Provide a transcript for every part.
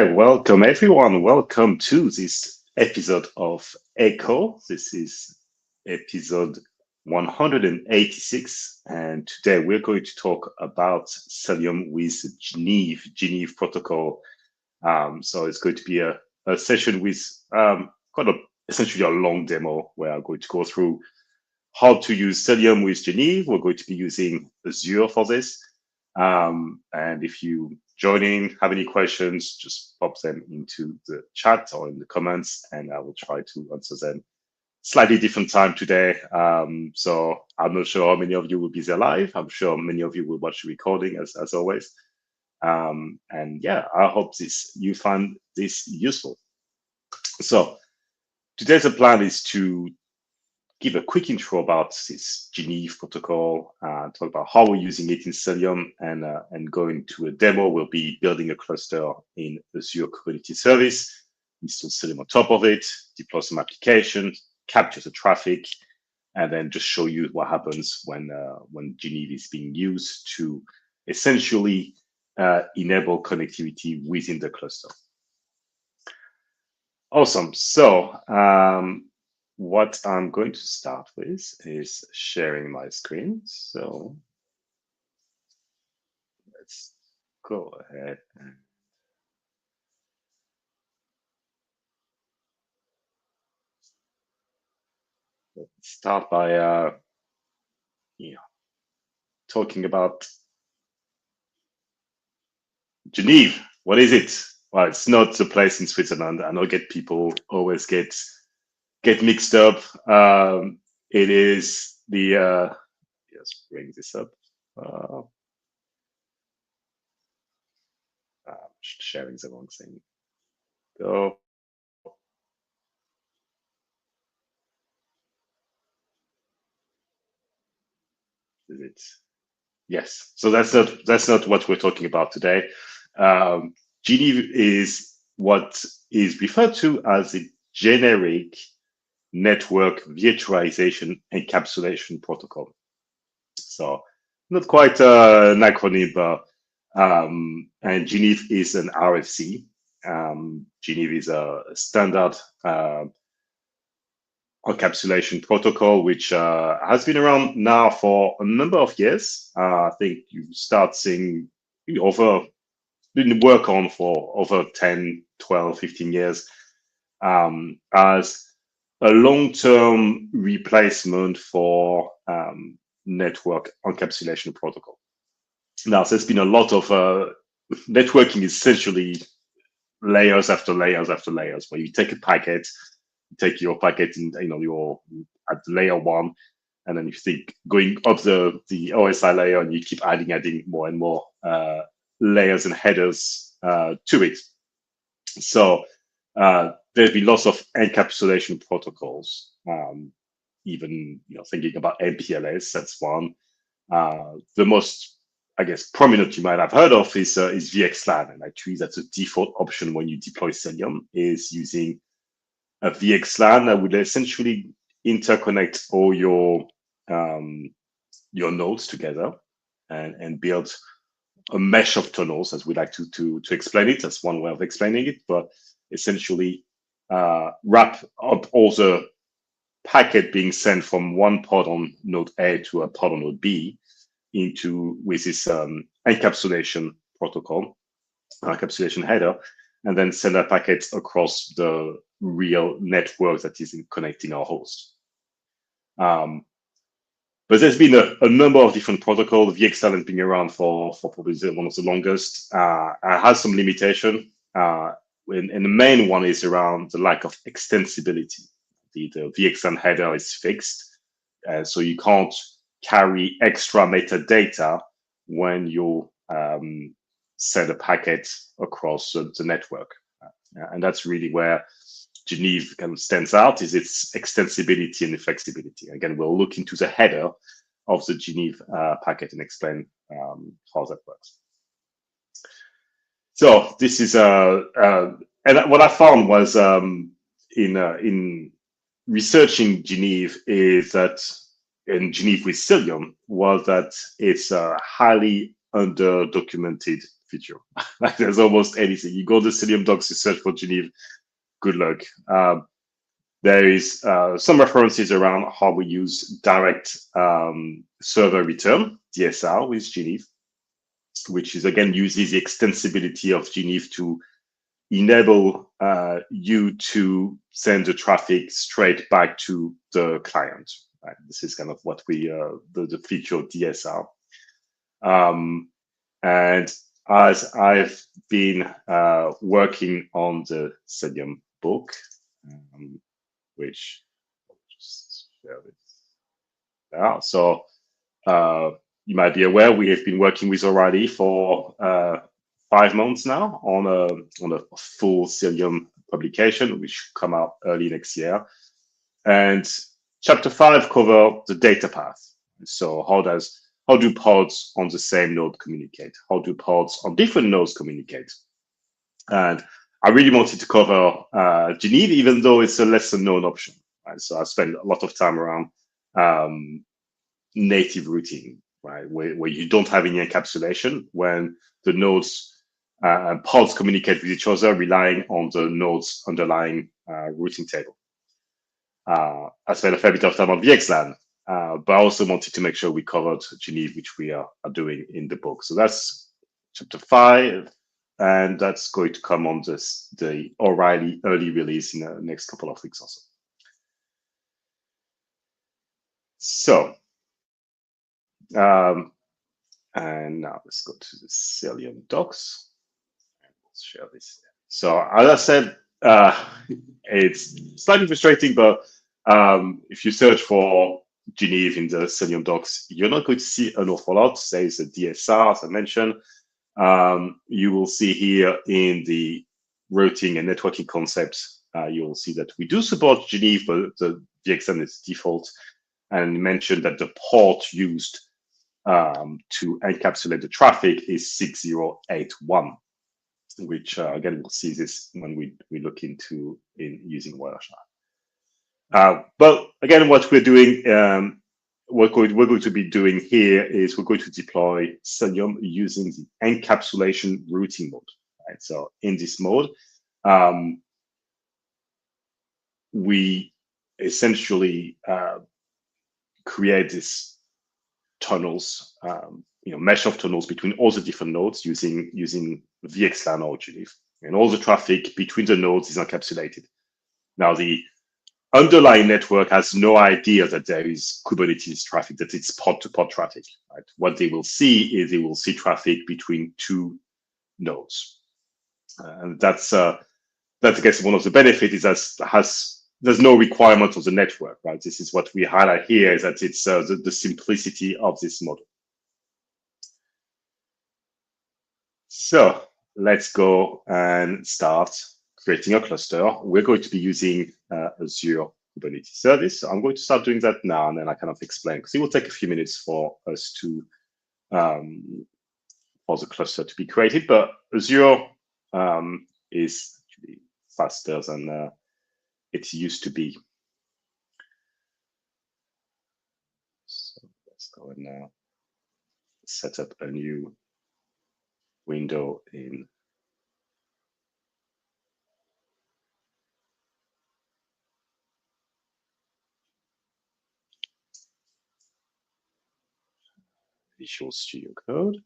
right, welcome everyone. Welcome to this episode of eCHO. This is episode 186, and today we're going to talk about Cilium with GENEVE protocol. So it's going to be a session with essentially a long demo where I'm going to go through how to use Cilium with GENEVE. We're going to be using Azure for this. And if you join in, have any questions, just pop them into the chat or in the comments, and I will try to answer them. Slightly different time today. So I'm not sure how many of you will be there live. I'm sure many of you will watch the recording as always. And yeah, I hope you find this useful. So today's plan is to give a quick intro about this GENEVE protocol, talk about how we're using it in Cilium, and go into a demo. We'll be building a cluster in Azure Kubernetes Service, install Cilium on top of it, deploy some applications, capture the traffic, and then just show you what happens when GENEVE is being used to essentially enable connectivity within the cluster. Awesome. So what I'm going to start with is sharing my screen. So let's go ahead and start by talking about GENEVE. What is it? Well, it's not the place in Switzerland. I know people always get mixed up. It is the let's bring this up. Sharing the wrong thing. Go. Is it? Yes. So that's not what we're talking about today. GENEVE is what is referred to as a generic network virtualization encapsulation protocol. So not quite an acronym, but and GENEVE is an RFC. GENEVE is a standard encapsulation protocol, which has been around now for a number of years. I think you start seeing been work on for over 10, 12, 15 years as a long-term replacement for network encapsulation protocol. Now, there's been a lot of networking, essentially layers after layers after layers, where you take a packet, you take your packet in, you're at layer one, and then you think going up the OSI layer, and you keep adding more and more layers and headers to it. So there's been lots of encapsulation protocols. Even thinking about MPLS, that's one. The most, I guess, prominent you might have heard of is VXLAN, and actually that's a default option when you deploy Cilium, is using a VXLAN that would essentially interconnect all your nodes together and build a mesh of tunnels, as we like to explain it. That's one way of explaining it, but essentially wrap up all the packet being sent from one pod on node A to a pod on node B with this encapsulation protocol, encapsulation header, and then send that packet across the real network that is connecting our host. But there's been a number of different protocols. VXLAN has been around for probably one of the longest. It has some limitation. And the main one is around the lack of extensibility. The VXLAN header is fixed, so you can't carry extra metadata when you send a packet across the network. And that's really where GENEVE kind of stands out, is its extensibility and flexibility. Again, we'll look into the header of the GENEVE packet and explain how that works. So this is and what I found was in researching GENEVE is that, in GENEVE with Cilium, was that it's a highly under-documented feature. Like there's almost anything. You go to Cilium docs, you search for GENEVE, good luck. There is some references around how we use direct server return, DSR, with GENEVE, which is again uses the extensibility of GENEVE to enable you to send the traffic straight back to the client. Right? This is kind of what we the feature of DSR. And as I've been working on the Cilium book, which I'll just share this now. So you might be aware we have been working with O'Reilly for 5 months now on a full Cilium publication, which should come out early next year. And chapter 5 covers the data path. So how do pods on the same node communicate? How do pods on different nodes communicate? And I really wanted to cover GENEVE, even though it's a lesser known option. Right? So I spent a lot of time around native routing, right, where you don't have any encapsulation when the nodes pods communicate with each other, relying on the nodes underlying routing table. I spent a fair bit of time on VXLAN, but I also wanted to make sure we covered GENEVE, which we are doing in the book. So that's chapter 5, and that's going to come on the O'Reilly early release in the next couple of weeks or so. So, and now let's go to the Cilium docs. And we'll share this. So, as I said, it's slightly frustrating, but if you search for GENEVE in the Cilium docs, you're not going to see an awful lot. There's a DSR, as I mentioned. You will see here in the routing and networking concepts, you'll see that we do support GENEVE, but the VXLAN is default, and mentioned that the port used to encapsulate the traffic is 6081, which again, we'll see this when we look into using Wireshark. But again, what we're doing, what we're going to be doing here is we're going to deploy Cilium using the encapsulation routing mode. Right? So in this mode, we essentially create these tunnels, mesh of tunnels between all the different nodes using VXLAN or GENEVE, and all the traffic between the nodes is encapsulated. Now the underlying network has no idea that there is Kubernetes traffic, that it's pod-to-pod traffic. Right? What they will see is they will see traffic between two nodes, and that's I guess one of the benefits is that there's no requirement of the network. Right? This is what we highlight here, is that it's the simplicity of this model. So let's go and start creating a cluster. We're going to be using Azure Kubernetes service. So I'm going to start doing that now, and then I kind of explain, because it will take a few minutes for us to for the cluster to be created. But Azure is actually faster than it used to be. So let's go and set up a new window in Visual Studio Code.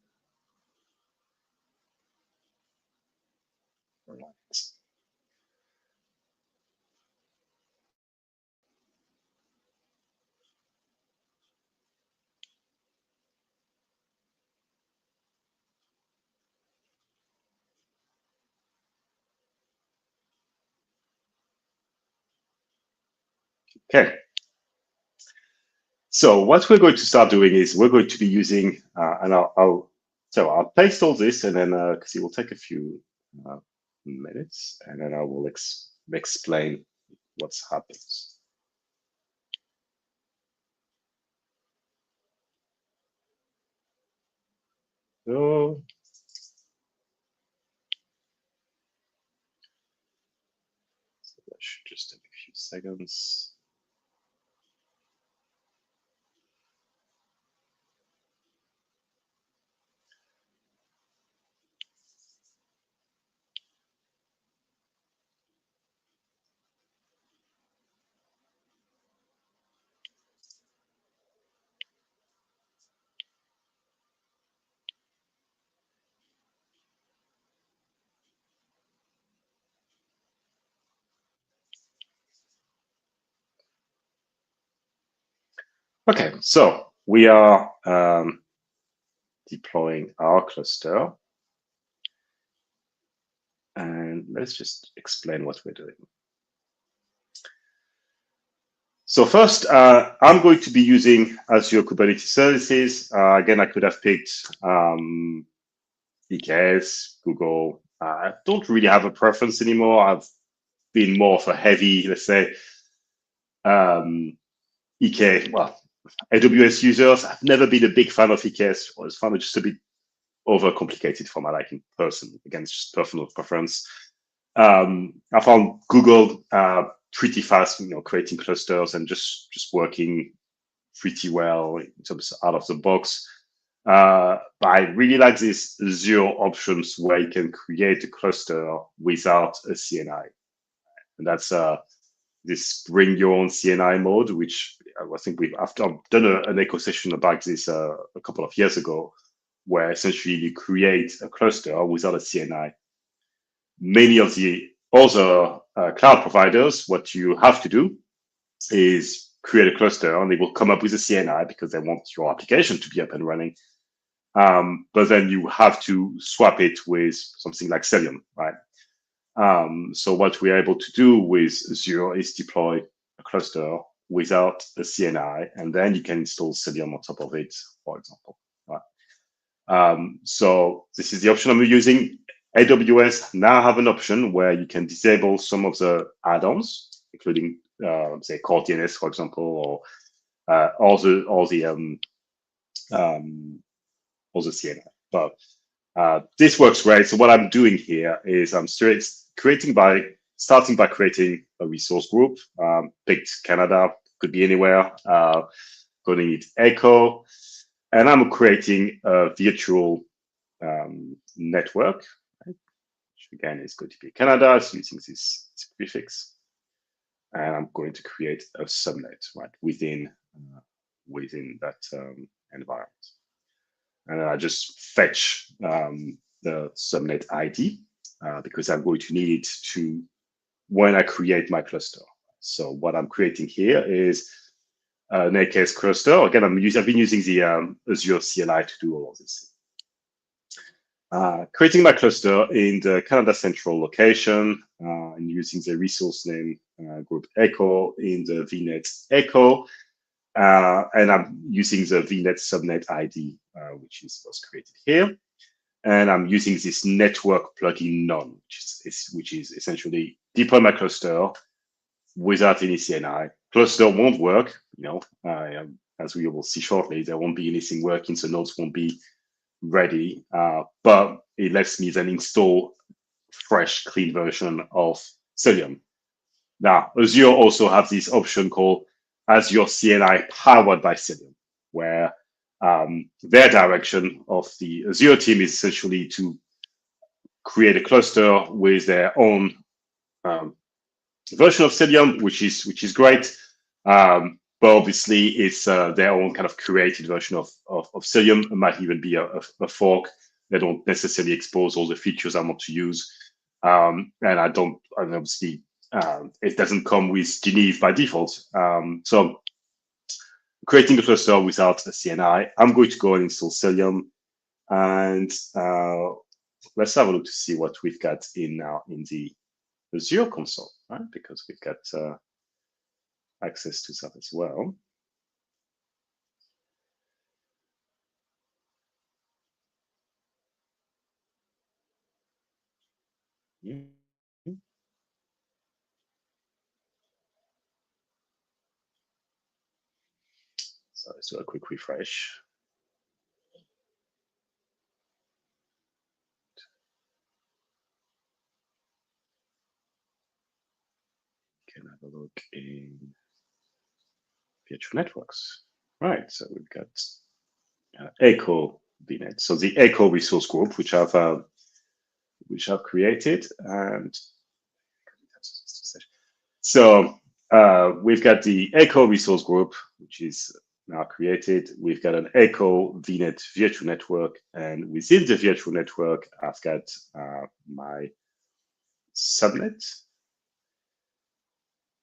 Right. Okay. So what we're going to start doing is we're going to be using, and I'll paste all this, and then because it will take a few minutes, and then I will explain what's happened. So that should just take a few seconds. Okay, so we are deploying our cluster. And let's just explain what we're doing. So first, I'm going to be using Azure Kubernetes Services. Again, I could have picked EKS, Google. I don't really have a preference anymore. I've been more of a heavy, let's say, EK, well, AWS users. I've never been a big fan of EKS. I found it just a bit overcomplicated for my liking person. Again, it's just personal preference. I found Google pretty fast, creating clusters and just working pretty well in terms of out of the box. But I really like this Azure options where you can create a cluster without a CNI. And that's this bring your own CNI mode, which I think I've done an echo session about this a couple of years ago, where essentially you create a cluster without a CNI. Many of the other cloud providers, what you have to do is create a cluster and they will come up with a CNI because they want your application to be up and running. But then you have to swap it with something like Cilium, right? So what we're able to do with Azure is deploy a cluster without a CNI, and then you can install Cilium on top of it, for example. Right? So this is the option I'm using. AWS now have an option where you can disable some of the add-ons, including say Core DNS, for example, or all the CNI. But this works great. So what I'm doing here is I'm starting by creating a resource group. Picked Canada, could be anywhere. Going to need eCHO, and I'm creating a virtual network, right, which again is going to be Canada. So using this prefix, and I'm going to create a subnet right within that environment. And I just fetch the subnet ID because I'm going to need it to when I create my cluster. So what I'm creating here is an AKS cluster. Again, I've been using the Azure CLI to do all of this. Creating my cluster in the Canada Central location and using the resource name group echo in the VNet echo. And I'm using the VNet subnet ID, which was created here. And I'm using this network plugin none, which is essentially deploy my cluster without any CNI. Cluster won't work, as we will see shortly. There won't be anything working, so nodes won't be ready. But it lets me then install fresh, clean version of Cilium. Now, Azure also have this option called Azure CNI powered by Cilium, where their direction of the Azure team is essentially to create a cluster with their own version of Cilium, which is great. But obviously, it's their own kind of curated version of Cilium. It might even be a fork. They don't necessarily expose all the features I want to use. And obviously, it doesn't come with GENEVE by default. So creating the cluster without a CNI, I'm going to go and install Cilium. And let's have a look to see what we've got in the Azure console, right? Because we've got access to that as well. So let's do a quick refresh. Can have a look in virtual networks. Right, so we've got eCHO VNet. So the eCHO resource group, which I've created, and so we've got the eCHO resource group, which is now created. We've got an eCHO VNet virtual network, and within the virtual network, I've got my subnet,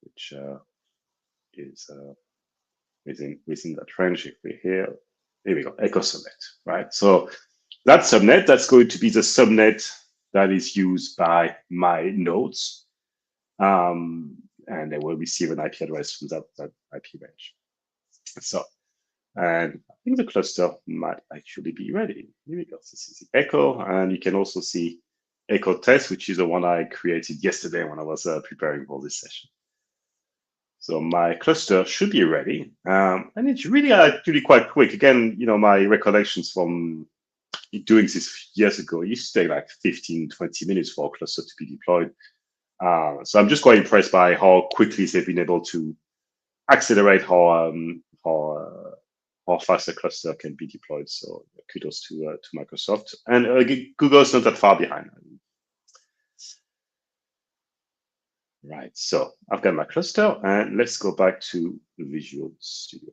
which is within that range. If we're here we go, echo subnet, right? So that subnet, that's going to be the subnet that is used by my nodes. And they will receive an IP address from that IP range. So, and I think the cluster might actually be ready. Here we go. This is the echo, and you can also see echo test, which is the one I created yesterday when I was preparing for this session. So my cluster should be ready, and it's really actually quite quick. Again, my recollections from doing this years ago, it used to take like 15, 20 minutes for a cluster to be deployed. So I'm just quite impressed by how quickly they've been able to accelerate how fast a cluster can be deployed. So kudos to Microsoft, and Google's not that far behind. Right, so I've got my cluster, and let's go back to Visual Studio.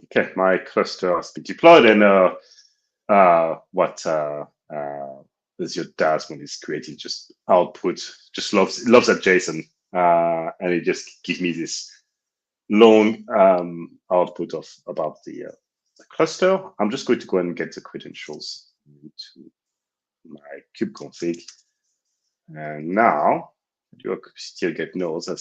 Okay, my cluster has been deployed, and what Azure does when it's creating just output, just loves that JSON, and it just gives me this long output of about the cluster. I'm just going to go and get the credentials into my kubeconfig, and now you still get nodes. I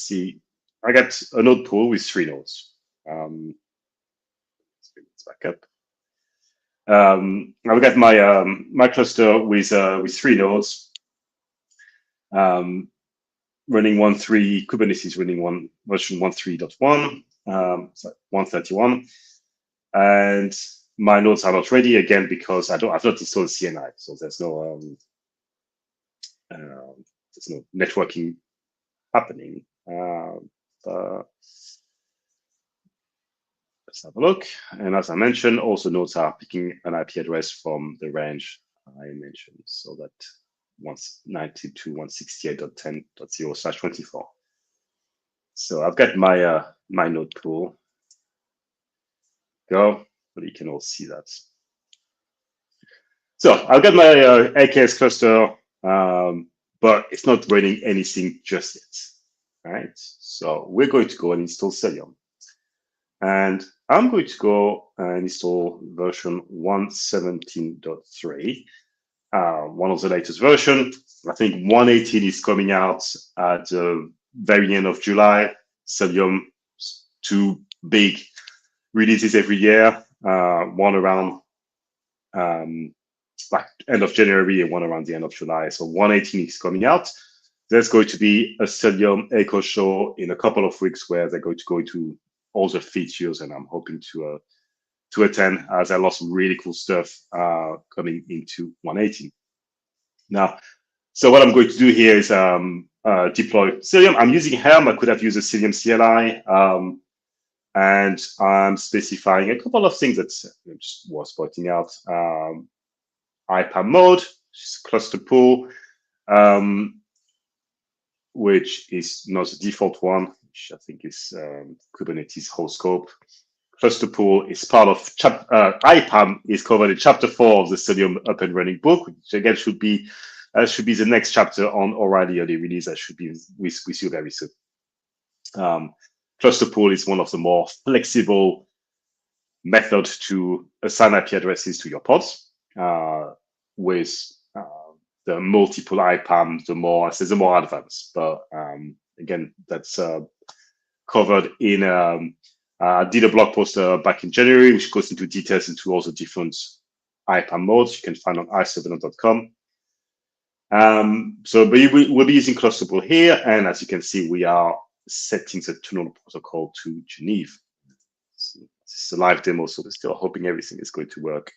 got a node pool with 3 nodes. Let's bring this back up. I've got my cluster with 3 nodes, running 1.3 Kubernetes, running version 1.3.1, so 131, and my nodes are not ready again because I've not installed CNI, so there's no networking happening. Let's have a look. And as I mentioned, also nodes are picking an IP address from the range I mentioned, so that 192.168.10.0/24. So I've got my my node pool. Go, but you can all see that. So I've got my AKS cluster, but it's not running anything just yet. Right. So we're going to go and install Cilium. And I'm going to go and install version 117.3, one of the latest version. I think 118 is coming out at the very end of July. Cilium, 2 big releases every year, one around like end of January and one around the end of July. So 118 is coming out. There's going to be a Cilium eCHO show in a couple of weeks where they're going to go into all the features, and I'm hoping to attend, as I lost some really cool stuff coming into 118. Now, so what I'm going to do here is deploy Cilium. I'm using Helm. I could have used a Cilium CLI, and I'm specifying a couple of things that just was pointing out. IPAM mode, which is cluster pool, which is not the default one, which I think is Kubernetes whole scope. Cluster pool is part of IPAM is covered in chapter 4 of the Cilium up and running book, which again should be the next chapter on O'Reilly early release. That should be with you very soon. Cluster pool is one of the more flexible methods to assign IP addresses to your pods. With the multiple IPAM, the more advanced. But again, that's covered in. I did a blog post back in January, which goes into details into all the different IPAM modes you can find on i7.com. But we'll be using clusterpool here, and as you can see, we are setting the tunnel protocol to GENEVE. So this is a live demo, so we're still hoping everything is going to work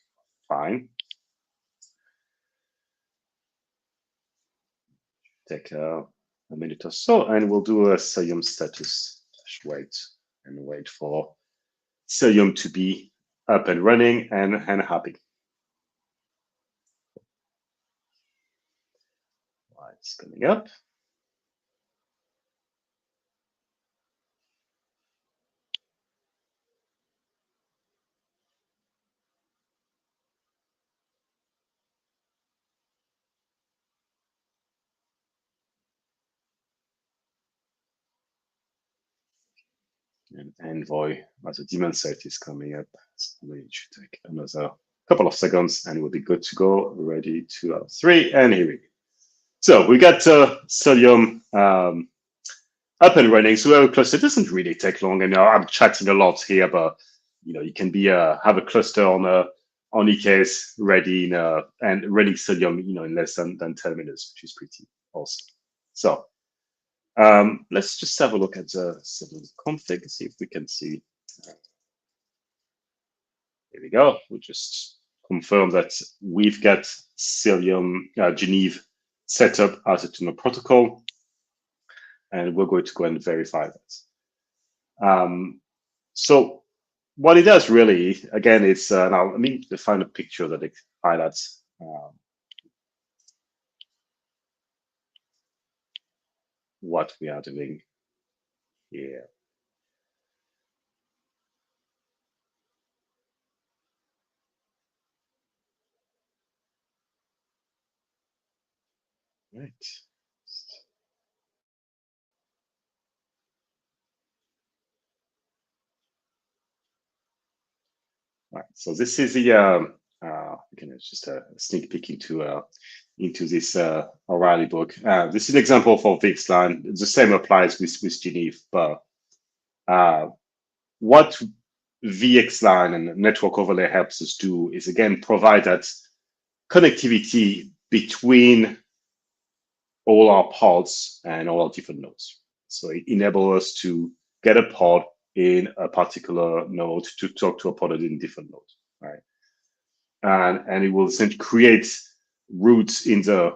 fine. Take a minute or so, and we'll do a Cilium status wait for Cilium to be up and running and happy. Right, it's coming up. And Envoy as a daemon set is coming up. So it should take another couple of seconds and we'll be good to go. Ready, 2, 3, and here we go. So we got Cilium up and running. So our cluster doesn't really take long. And I'm chatting a lot here, but you can be have a cluster on EKS ready and running Cilium in less than 10 minutes, which is pretty awesome. So let's just have a look at the Cilium config, see if we can see. Here we go. We just confirm that we've got Cilium GENEVE set up as a tunnel protocol. And we're going to go and verify that. So what it does really, again, it's now let me define a picture that it highlights. What we are doing here. Right. Right. So this is the again, it's just a sneak peek into this O'Reilly book. This is an example for VXLAN. The same applies with GENEVE, but what VXLAN and network overlay helps us do is again provide that connectivity between all our pods and all our different nodes. So it enables us to get a pod in a particular node to talk to a pod in different nodes, right? And it will essentially create routes in the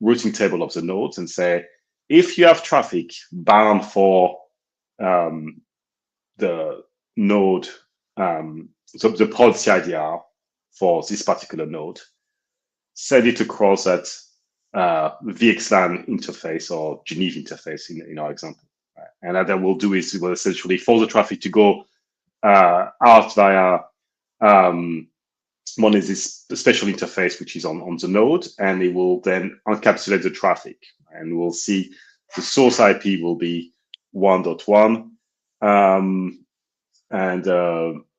routing table of the nodes and say, if you have traffic bound for the node, so the pod CIDR for this particular node, send it across that VXLAN interface or GENEVE interface in our example. Right? And what that will do is it will essentially force the traffic to go out via one is this special interface which is on the node, and it will then encapsulate the traffic. And we'll see the source IP will be 1.1, and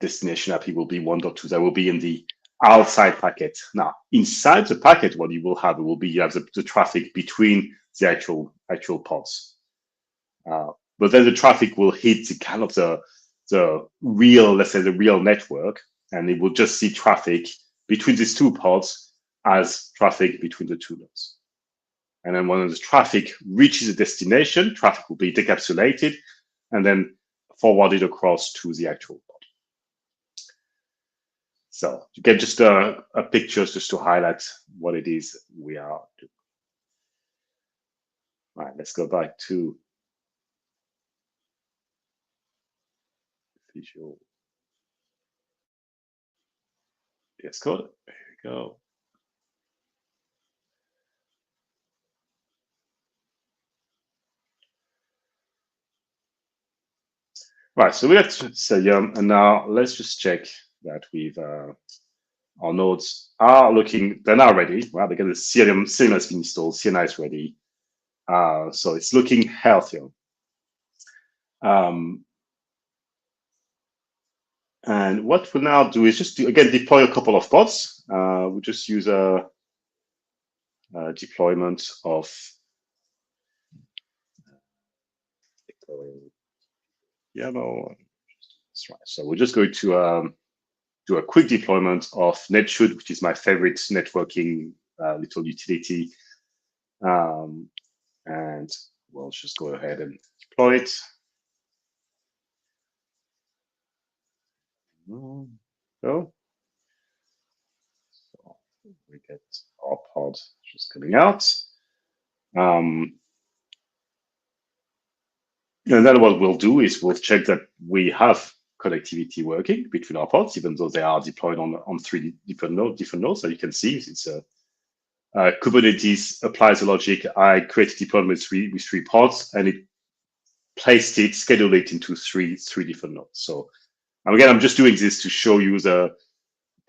destination IP will be 1.2. That will be in the outside packet. Now, inside the packet, what you will have you have the traffic between the actual pods. But then the traffic will hit the kind of the real, let's say the real network, and it will just see traffic between these two pods as traffic between the two nodes. And then when the traffic reaches a destination, traffic will be decapsulated and then forwarded across to the actual pod. So you get just a picture just to highlight what it is we are doing. All right, let's go back to Visual VS Code. There we go. Right, so we have Cilium, and now let's just check that we've our nodes are looking, they're now ready. Well, because the Cilium has been installed, CNI is ready. So it's looking healthier. And what we'll now do is just again deploy a couple of pods. We'll just use a deployment of yellow. That's right. So we're just going to do a quick deployment of Netshoot, which is my favorite networking little utility. And we'll just go ahead and deploy it. So we get our pod just coming out. And then what we'll do is we'll check that we have connectivity working between our pods, even though they are deployed on 3 different nodes. So you can see it's Kubernetes applies the logic. I created deployment with 3 pods, and it placed it, scheduled it into three different nodes. So again, I'm just doing this to show you the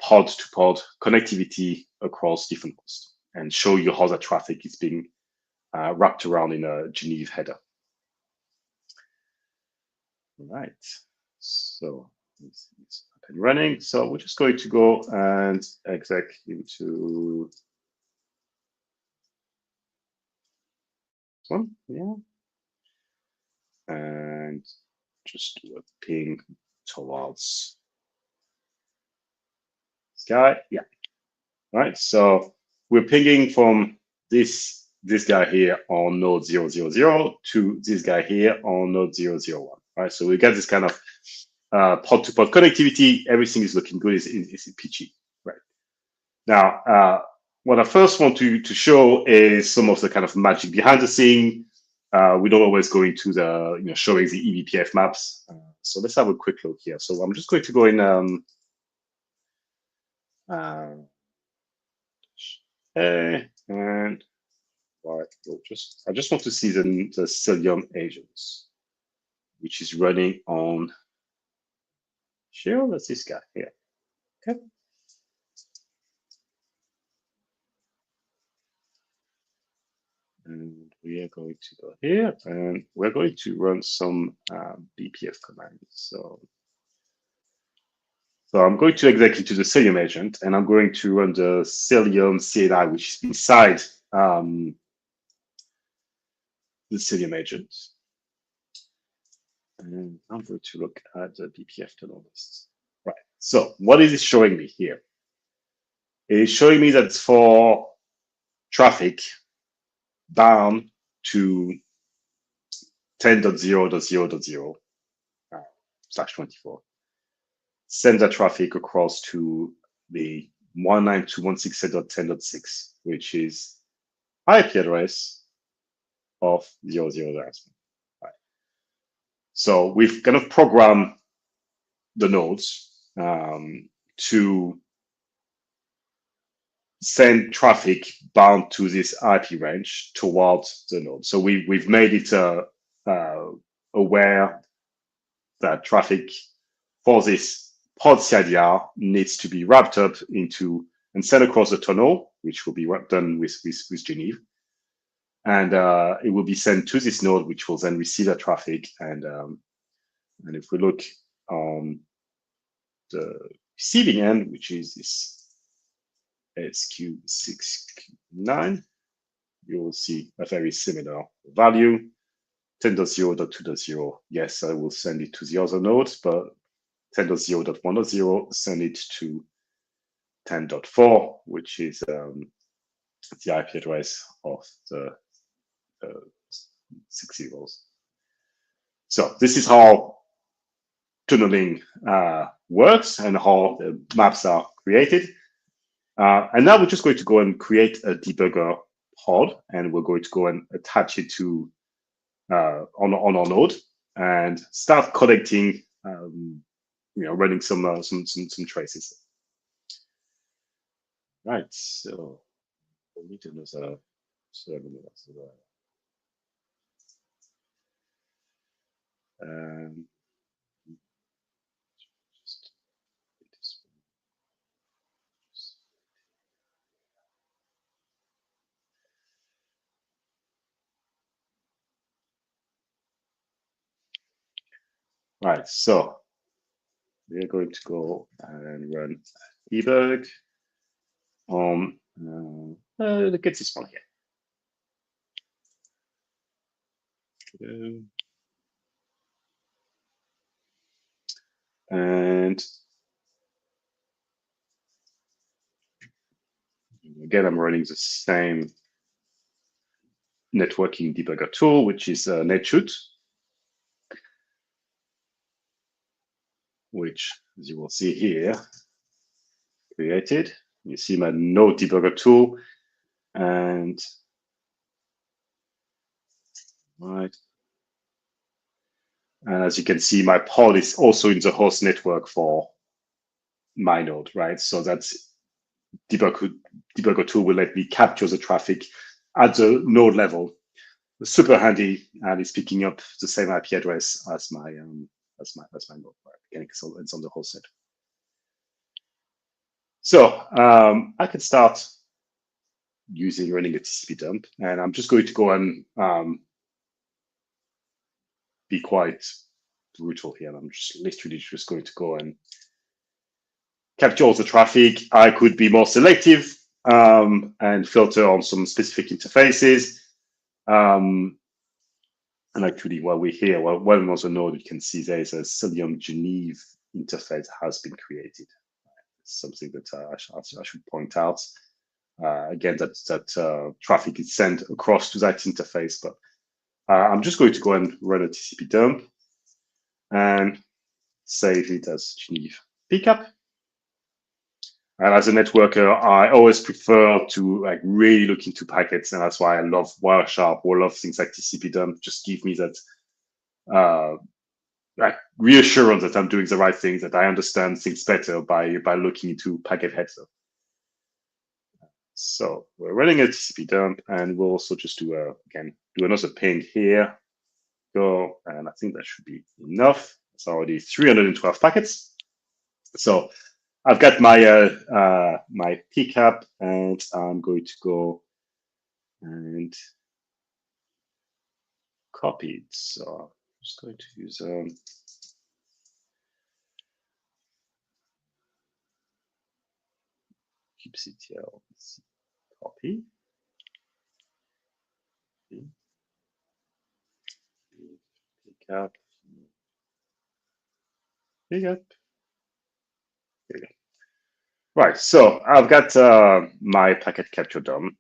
pod-to-pod connectivity across different nodes and show you how the traffic is being wrapped around in a GENEVE header. All right. So it's up and running. So we're just going to go and exec into this one, yeah, and just do a ping towards this guy, yeah. Right, so we're pinging from this guy here on node 000 to this guy here on node 001. Right, so we got this kind of pod-to-pod connectivity. Everything is looking good. It's peachy. Right now, what I first want to show is some of the kind of magic behind the scene. We don't always go into the showing the eBPF maps. So let's have a quick look here. So I'm just going to go in. And right, I just want to see the Cilium agents, which is running on Shell. That's this guy here. Okay. And we are going to go here, and we're going to run some BPF commands. So I'm going to exec into the Cilium agent, and I'm going to run the Cilium CLI, which is inside the Cilium agent. And I'm going to look at the BPF tunnel list. Right. So what is it showing me here? It is showing me that for traffic bound to 10.0.0.0 /24, send that traffic across to the 192.168.10.6, which is IP address of 00. Right. So we've kind of programmed the nodes to send traffic bound to this IP range towards the node. So we've made it aware that traffic for this pod CIDR needs to be wrapped up into and sent across the tunnel, which will be done with GENEVE. And it will be sent to this node, which will then receive that traffic. And if we look on the receiving end, which is this SQ69, you will see a very similar value, 10.0.2.0. Yes, I will send it to the other nodes, but 10.0.1.0, send it to 10.4, which is the IP address of the 6 zeros. So this is how tunneling works and how the maps are created. And now we're just going to go and create a debugger pod, and we're going to go and attach it to on our node and start collecting, running some traces. Right. So we need another server. Right, so we're going to go and run debug on, look at this one here. And again, I'm running the same networking debugger tool, which is Netshoot, which, as you will see here, created. You see my node debugger tool, and right. And as you can see, my pod is also in the host network for my node, right? So that's debugger tool will let me capture the traffic at the node level. Super handy, and it's picking up the same IP address as my node. Right? So it's on the host network. So I can start running a TCP dump, and I'm just going to go and be quite brutal here. And I'm just literally just going to go and capture all the traffic. I could be more selective and filter on some specific interfaces. And actually, while we're here, one other node you can see there is a Cilium GENEVE interface has been created. It's something that I should point out. Again, that traffic is sent across to that interface, but I'm just going to go and run a TCP dump and save it as GENEVE pickup. And as a networker, I always prefer to like really look into packets, and that's why I love Wireshark or love things like TCP dump. Just give me that like reassurance that I'm doing the right thing, that I understand things better by looking into packet heads up. So we're running a TCP dump, and we'll also just do again do another ping here. Go, and I think that should be enough. It's already 312 packets. So I've got my my pickup, and I'm going to go and copy it. So I'm just going to use kubectl copy. Pickup. Pickup. There you go. Right, so I've got my packet capture done,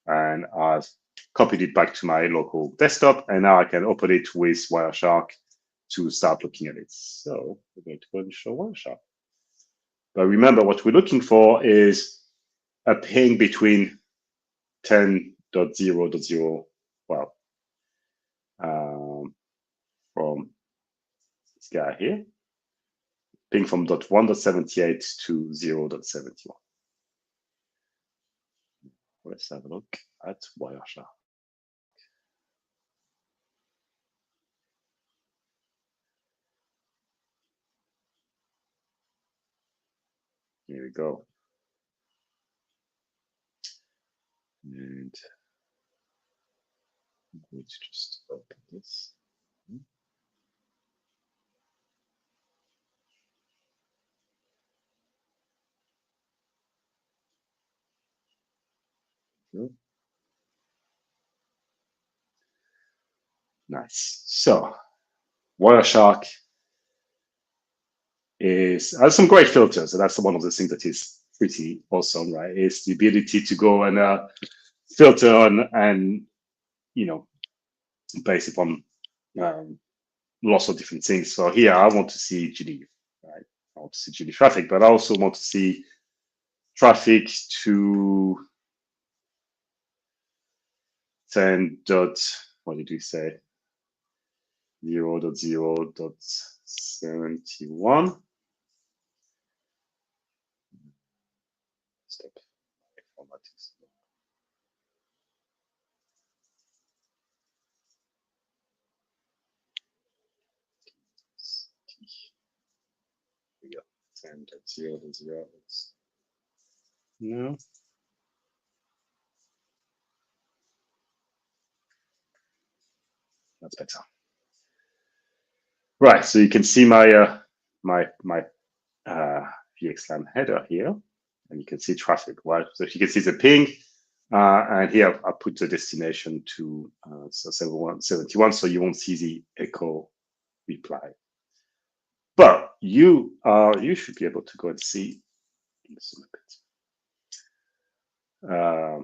and I've copied it back to my local desktop, and now I can open it with Wireshark to start looking at it. So we're going to go and show Wireshark. But remember, what we're looking for is a ping between 10.0.0, well, from this guy here, ping from .1.78 to 0.71. Let's have a look at Wireshark. Here we go. And I'm going to just open this. Good. Nice. So Wireshark has some great filters, and that's one of the things that is pretty awesome, right? Is the ability to go and filter on and base it on lots of different things. So here I want to see GENEVE, right? I want to see GENEVE traffic, but I also want to see traffic to 10. What did we say? 0.0.71. Stop. Format is here. 10.0.0. No. That's better. Right, so you can see my my VXLAN header here, and you can see traffic, right? So you can see the ping, and here I put the destination to so 71, so you won't see the echo reply. But you should be able to go and see a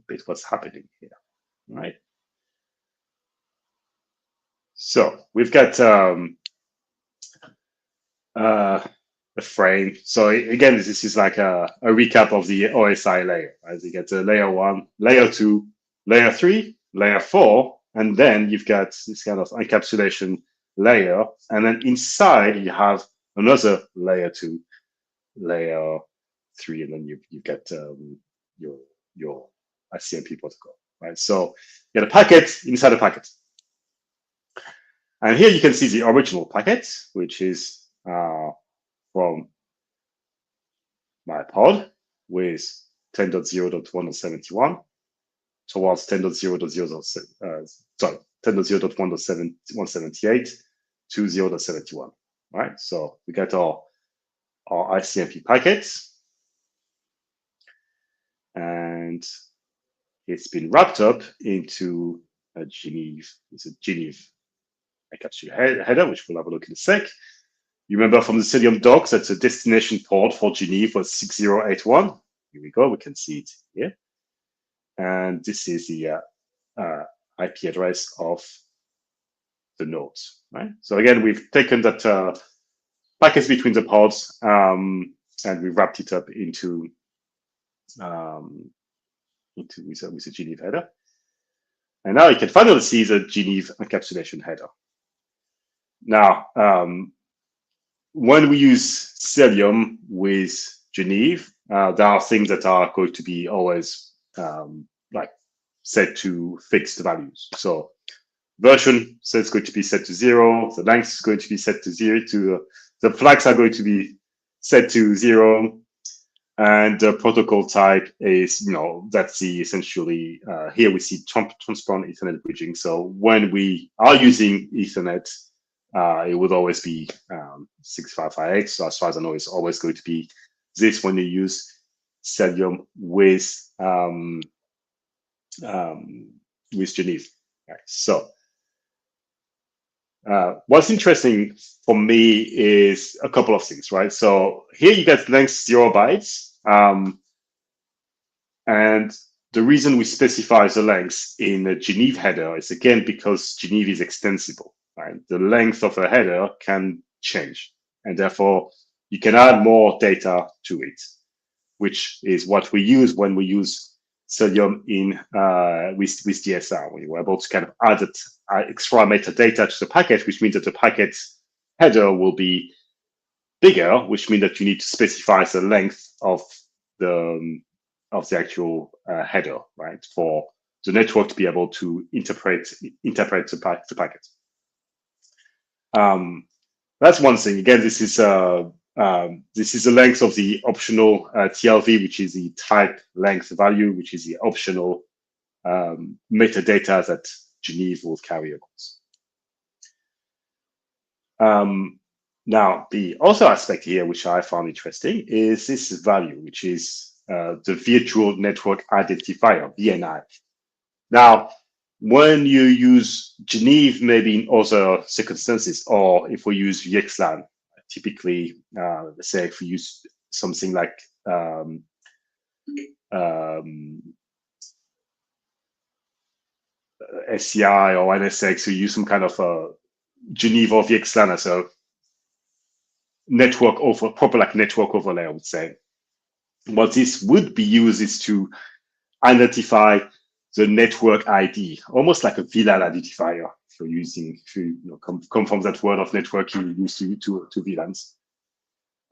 bit what's happening here, right? So we've got a frame. So again, this is like a recap of the OSI layer. As you get to layer 1, layer 2, layer 3, layer 4, and then you've got this kind of encapsulation layer, and then inside you have another layer 2, layer 3, and then you've got your ICMP protocol, right? So you get a packet inside a packet. And here you can see the original packet, which is from my pod with 10.0.1.71 towards 10.0.0, sorry, 10.0.1.178 20.71, right? So we got our ICMP packets, and it's been wrapped up into a GENEVE. It's a GENEVE encapsulated header, which we'll have a look in a sec. You remember from the Cilium docs that the destination port for GENEVE was 6081. Here we go, we can see it here. And this is the IP address of the nodes, right? So again, we've taken that packets between the pods and we wrapped it up into with a GENEVE header. And now you can finally see the GENEVE encapsulation header. Now, when we use Cilium with GENEVE, there are things that are going to be always like set to fixed values. So version, so it's going to be set to 0. The length is going to be set to 0. The flags are going to be set to 0. And the protocol type is, that's the essentially, here we see transparent Ethernet bridging. So when we are using Ethernet, it would always be 6558. So as far as I know, it's always going to be this when you use Cilium with GENEVE. Right. So what's interesting for me is a couple of things, right? So here you get length 0 bytes. And the reason we specify the length in a GENEVE header is, again, because GENEVE is extensible, right? The length of a header can change, and therefore you can add more data to it, which is what we use when we use Cilium in with DSR. We were able to kind of add extra metadata to the packet, which means that the packet header will be bigger, which means that you need to specify the length of the actual header, right, for the network to be able to interpret the packet. That's one thing. Again, this is the length of the optional TLV, which is the type length value, which is the optional metadata that GENEVE will carry across. Now, the other aspect here, which I found interesting, is this value, which is the virtual network identifier, VNI. Now, when you use GENEVE, maybe in other circumstances, or if we use VXLAN, typically, let's say if we use something like SCI or NSX, we use some kind of GENEVE or VXLAN as a proper like network overlay, I would say. What this would be used is to identify the network ID, almost like a VLAN identifier. If you come from that word of networking used to VLANs.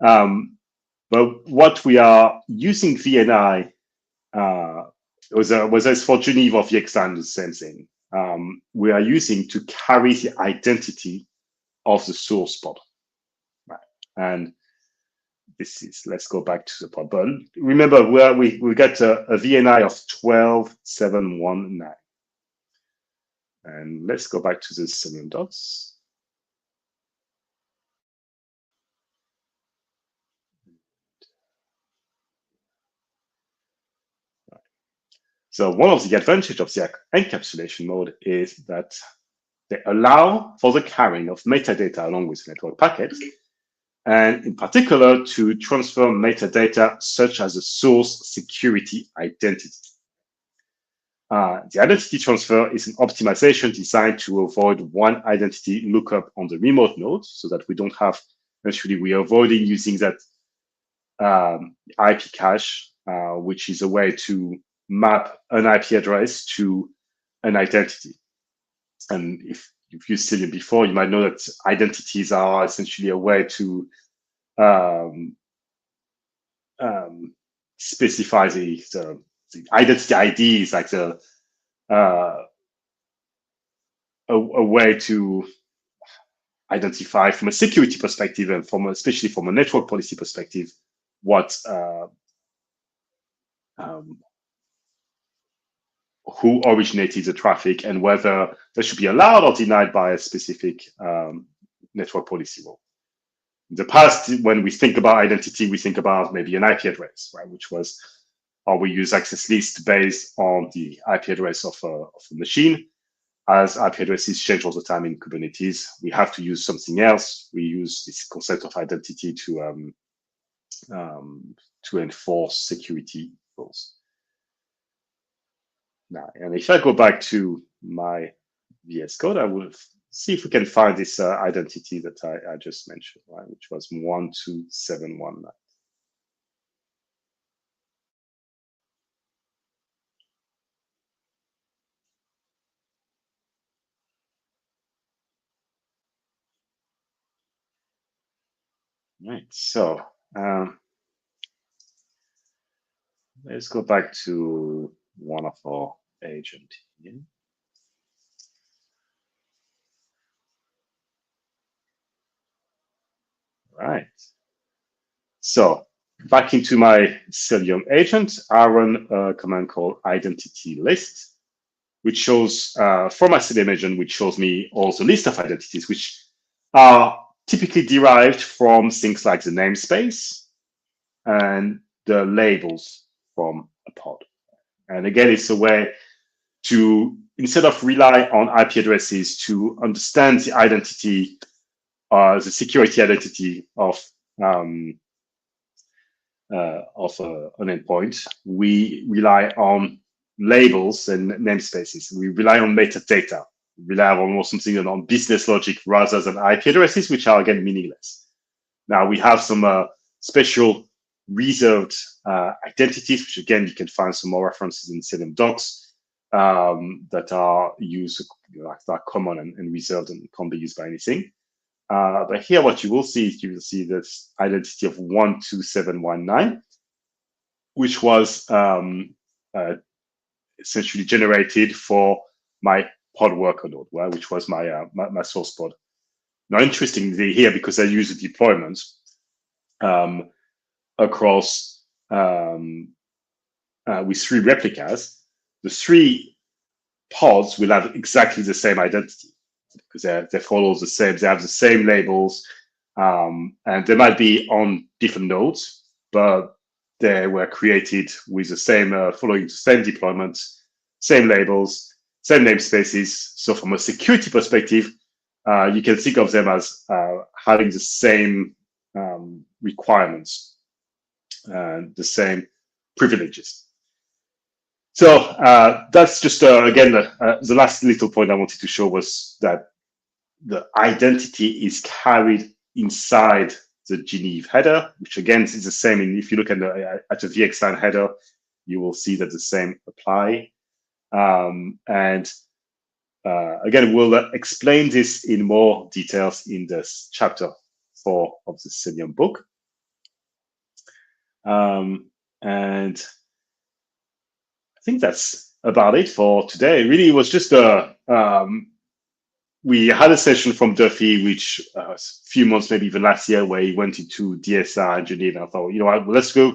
But what we are using VNI, whether it's for GENEVE or VXLAN, the same thing. We are using to carry the identity of the source pod. Right. And this is, let's go back to the pod. But remember, we got a VNI of 12719. And let's go back to the Cilium docs. Right. So one of the advantages of the encapsulation mode is that they allow for the carrying of metadata along with network packets, and in particular to transfer metadata such as a source security identity. The identity transfer is an optimization designed to avoid one identity lookup on the remote node, so that we don't have, actually we are avoiding using that IP cache, which is a way to map an IP address to an identity. And if you've used Cilium before, you might know that identities are essentially a way to specify the identity ID is like a way to identify from a security perspective and especially from a network policy perspective what who originated the traffic and whether that should be allowed or denied by a specific network policy role. In the past, when we think about identity, we think about maybe an IP address, right? Which was how we use access list based on the IP address of a machine. As IP addresses change all the time in Kubernetes, we have to use something else. We use this concept of identity to enforce security rules. Now, and if I go back to my VS Code, I will see if we can find this identity that I just mentioned, right, which was 12719. Right, so let's go back to one of our agents here. Right. So back into my Cilium agent, I run a command called identity list, which shows for my Cilium agent, which shows me also a list of identities, which are typically derived from things like the namespace and the labels from a pod. And again, it's a way to, instead of rely on IP addresses to understand the identity, the security identity of an endpoint, we rely on labels and namespaces. We rely on metadata. We rely on something on business logic rather than IP addresses, which are again meaningless. Now we have some special reserved identities, which again you can find some more references in Cilium docs that are used, that are common and reserved and can't be used by anything. But here, what you will see is you will see this identity of 12719, which was essentially generated for my pod worker node, which was my my source pod. Now, interestingly here, because I use the deployments across with 3 replicas, the 3 pods will have exactly the same identity because they follow the same, they have the same labels, and they might be on different nodes, but they were created with the same, following the same deployment, same labels, same namespaces. So from a security perspective, you can think of them as having the same requirements and the same privileges. So that's just, again, the last little point I wanted to show was that the identity is carried inside the GENEVE header, which again is the same. If you look at the VXLAN header, you will see that the same apply. And again, we'll explain this in more details in this chapter 4 of the Cilium book. And I think that's about it for today. Really, it was just we had a session from Duffy, which a few months, maybe even last year, where he went into DSR and Geneve. And I thought, you know what, let's go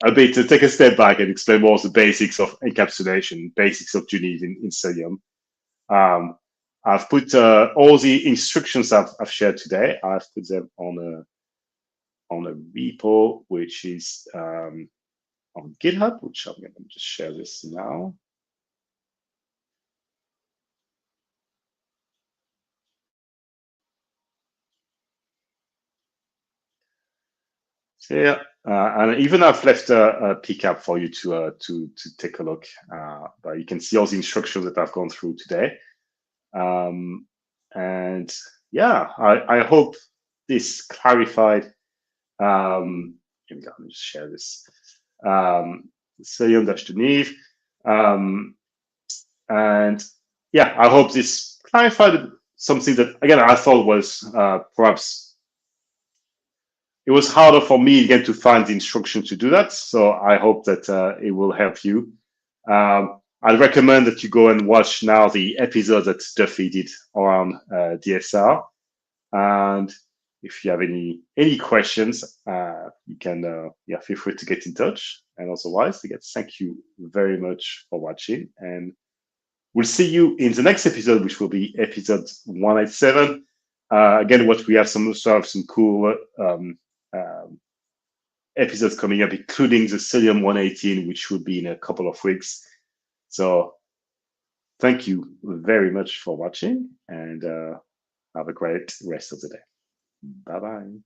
a bit to take a step back and explain more of the basics of encapsulation, basics of Geneve in Cilium. I've put all the instructions I've shared today. I've put them on a repo, which is on GitHub, which I'm going to just share this now. So yeah, and even I've left a pickup for you to take a look. But you can see all the instructions that I've gone through today. And yeah, I hope this clarified. Here we go. Let me just share this. Cilium-Geneve. And yeah, I hope this clarified something that, again, I thought was perhaps it was harder for me again to find the instruction to do that. So I hope that it will help you. I'd recommend that you go and watch now the episode that Duffy did around DSR. And if you have any questions, you can feel free to get in touch. And otherwise, again, thank you very much for watching. And we'll see you in the next episode, which will be episode 187. Again, what we have some cool um, episodes coming up, including the Cilium 118, which will be in a couple of weeks. So thank you very much for watching, and have a great rest of the day. Bye-bye.